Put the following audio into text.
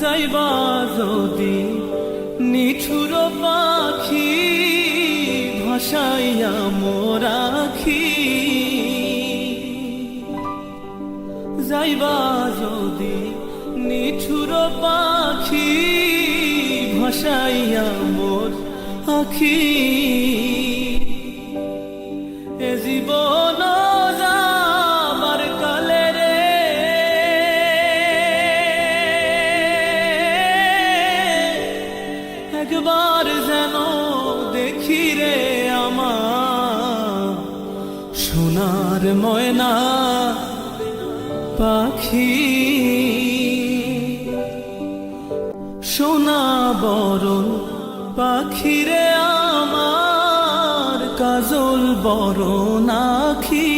যাইবা যদি নিঠুর পাখি ভাসাইয়া মোর আখি, যাইবা যদি নিঠুর পাখি ভাসাইয়া মোর আখি, এ জীবন যাবার কালে রে একবার যেন দেখি রে আমার সোনার ময়না পাখি, সোনা বরণ পাখি রে আমার কাজল বরণ আখি।